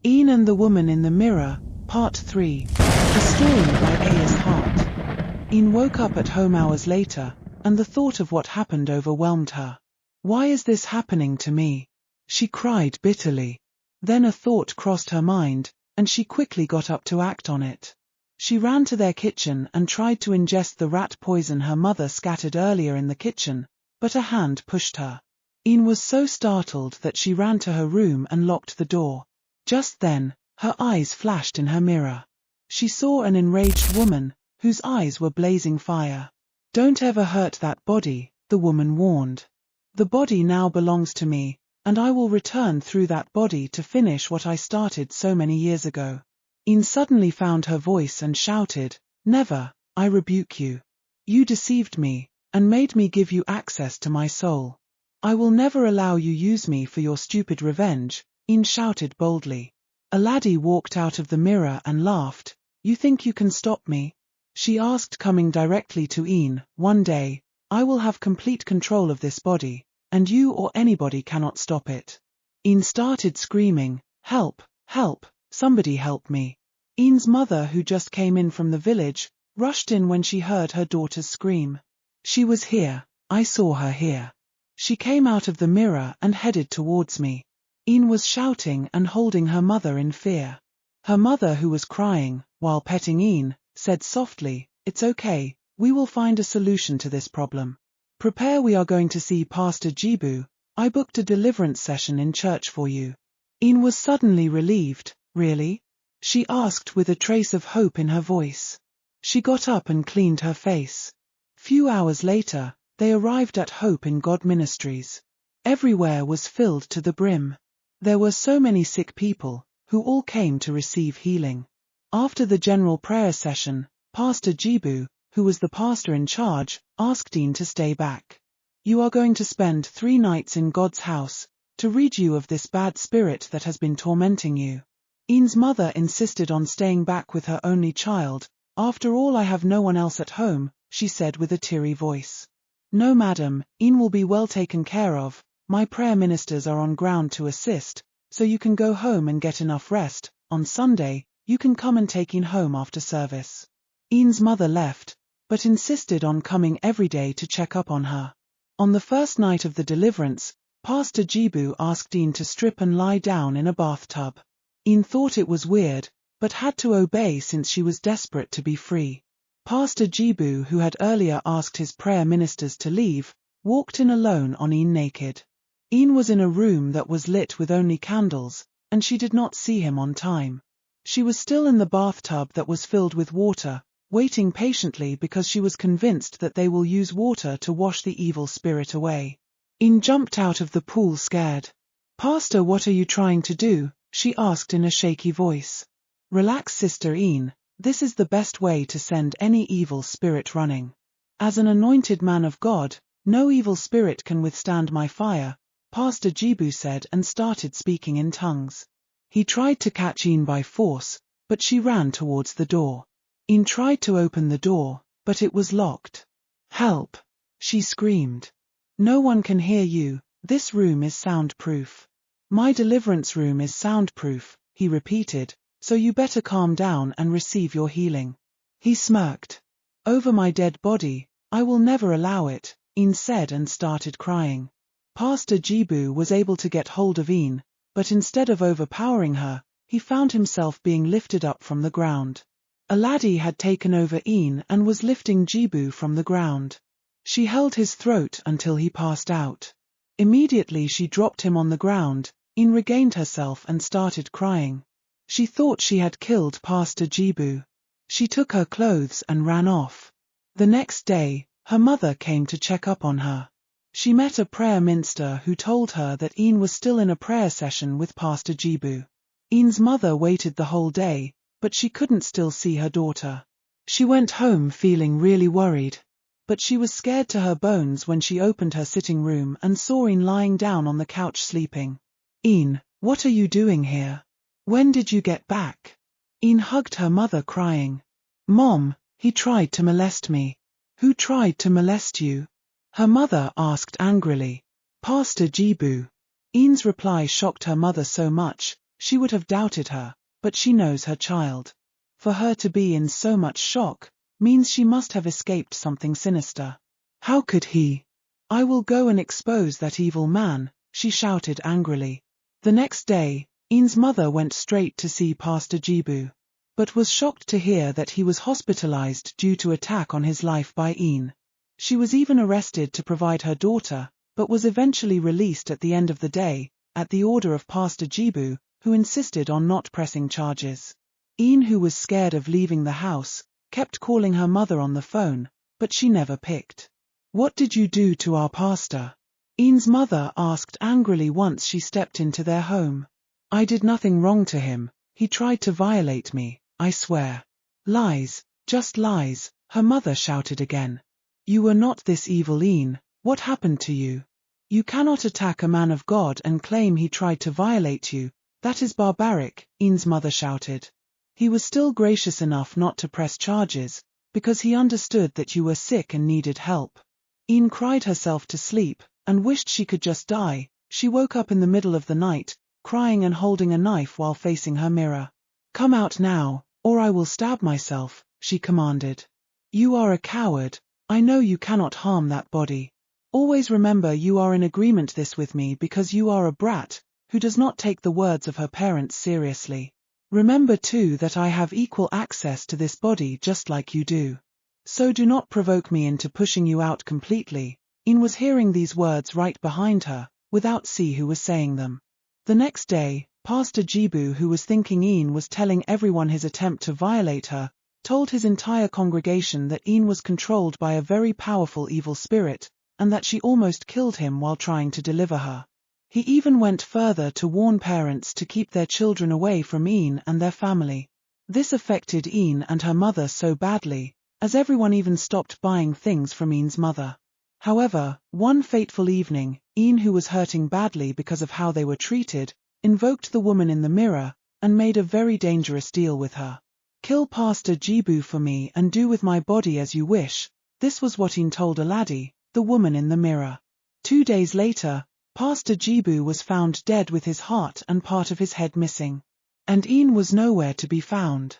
Ian and the Woman in the Mirror, Part 3. A story by A.S. Hart. Ian woke up at home hours later, and the thought of what happened overwhelmed her. Why is this happening to me? She cried bitterly. Then a thought crossed her mind, and she quickly got up to act on it. She ran to their kitchen and tried to ingest the rat poison her mother scattered earlier in the kitchen, but a hand pushed her. Ian was so startled that she ran to her room and locked the door. Just then, her eyes flashed in her mirror. She saw an enraged woman, whose eyes were blazing fire. "Don't ever hurt that body," the woman warned. "The body now belongs to me, and I will return through that body to finish what I started so many years ago." Ian suddenly found her voice and shouted, "Never, I rebuke you. You deceived me, and made me give you access to my soul. I will never allow you use me for your stupid revenge," Ian shouted boldly. A laddie walked out of the mirror and laughed. "You think you can stop me?" she asked, coming directly to Ian. "One day, I will have complete control of this body, and you or anybody cannot stop it." Ian started screaming, "Help, help, somebody help me." Ian's mother, who just came in from the village, rushed in when she heard her daughter's scream. "She was here, I saw her here. She came out of the mirror and headed towards me." Ian was shouting and holding her mother in fear. Her mother, who was crying, while petting Ian, said softly, "It's okay, we will find a solution to this problem. Prepare, we are going to see Pastor Jibu. I booked a deliverance session in church for you." Ian was suddenly relieved. "Really?" she asked with a trace of hope in her voice. She got up and cleaned her face. Few hours later, they arrived at Hope in God Ministries. Everywhere was filled to the brim. There were so many sick people, who all came to receive healing. After the general prayer session, Pastor Jibu, who was the pastor in charge, asked Ian to stay back. "You are going to spend 3 nights in God's house, to rid you of this bad spirit that has been tormenting you." Ian's mother insisted on staying back with her only child. "After all, I have no one else at home," she said with a teary voice. "No, madam, Ian will be well taken care of. My prayer ministers are on ground to assist, so you can go home and get enough rest. On Sunday, you can come and take Ian home after service." Ian's mother left, but insisted on coming every day to check up on her. On the first night of the deliverance, Pastor Jibu asked Ian to strip and lie down in a bathtub. Ian thought it was weird, but had to obey since she was desperate to be free. Pastor Jibu, who had earlier asked his prayer ministers to leave, walked in alone on Ian naked. Ian was in a room that was lit with only candles, and she did not see him on time. She was still in the bathtub that was filled with water, waiting patiently because she was convinced that they will use water to wash the evil spirit away. Ian jumped out of the pool scared. "Pastor, what are you trying to do?" she asked in a shaky voice. "Relax, Sister Ian, this is the best way to send any evil spirit running. As an anointed man of God, no evil spirit can withstand my fire," Pastor Jibu said, and started speaking in tongues. He tried to catch Ian by force, but she ran towards the door. Ian tried to open the door, but it was locked. "Help!" she screamed. "No one can hear you, this room is soundproof." "My deliverance room is soundproof," he repeated, "so you better calm down and receive your healing." He smirked. "Over my dead body, I will never allow it," Ian said, and started crying. Pastor Jibu was able to get hold of Ian, but instead of overpowering her, he found himself being lifted up from the ground. A laddie had taken over Ian and was lifting Jibu from the ground. She held his throat until he passed out. Immediately she dropped him on the ground. Ian regained herself and started crying. She thought she had killed Pastor Jibu. She took her clothes and ran off. The next day, her mother came to check up on her. She met a prayer minister who told her that Ian was still in a prayer session with Pastor Jibu. Ian's mother waited the whole day, but she couldn't still see her daughter. She went home feeling really worried. But she was scared to her bones when she opened her sitting room and saw Ian lying down on the couch sleeping. "Ian, what are you doing here? When did you get back?" Ian hugged her mother, crying. "Mom, he tried to molest me." "Who tried to molest you?" her mother asked angrily. "Pastor Jibu." Ian's reply shocked her mother so much She would have doubted her, but she knows her child. For her to be in so much shock means she must have escaped something sinister. How could he? I will go and expose that evil man, she shouted angrily. The next day, Ian's mother went straight to see Pastor Jibu, but was shocked to hear that he was hospitalized due to attack on his life by Ian. She was even arrested to provide her daughter, but was eventually released at the end of the day, at the order of Pastor Jibu, who insisted on not pressing charges. Ian, who was scared of leaving the house, kept calling her mother on the phone, but she never picked. What did you do to our pastor? Ian's mother asked angrily once she stepped into their home. I did nothing wrong to him, he tried to violate me, I swear. Lies, just lies, her mother shouted again. You were not this evil, Ian, what happened to you? You cannot attack a man of God and claim he tried to violate you, that is barbaric, Ian's mother shouted. He was still gracious enough not to press charges, because he understood that you were sick and needed help. Ian cried herself to sleep, and wished she could just die. She woke up in the middle of the night, crying and holding a knife while facing her mirror. Come out now, or I will stab myself, she commanded. You are a coward, I know you cannot harm that body. Always remember you are in agreement this with me because you are a brat, who does not take the words of her parents seriously. Remember too that I have equal access to this body just like you do. So do not provoke me into pushing you out completely. Ian was hearing these words right behind her, without see who was saying them. The next day, Pastor Jibu, who was thinking Ian was telling everyone his attempt to violate her, told his entire congregation that Ian was controlled by a very powerful evil spirit, and that she almost killed him while trying to deliver her. He even went further to warn parents to keep their children away from Ian and their family. This affected Ian and her mother so badly, as everyone even stopped buying things from Ian's mother. However, one fateful evening, Ian, who was hurting badly because of how they were treated, invoked the woman in the mirror, and made a very dangerous deal with her. Kill Pastor Jibu for me and do with my body as you wish. This was what Ian told Aladi, the woman in the mirror. 2 days later, Pastor Jibu was found dead with his heart and part of his head missing. And Ian was nowhere to be found.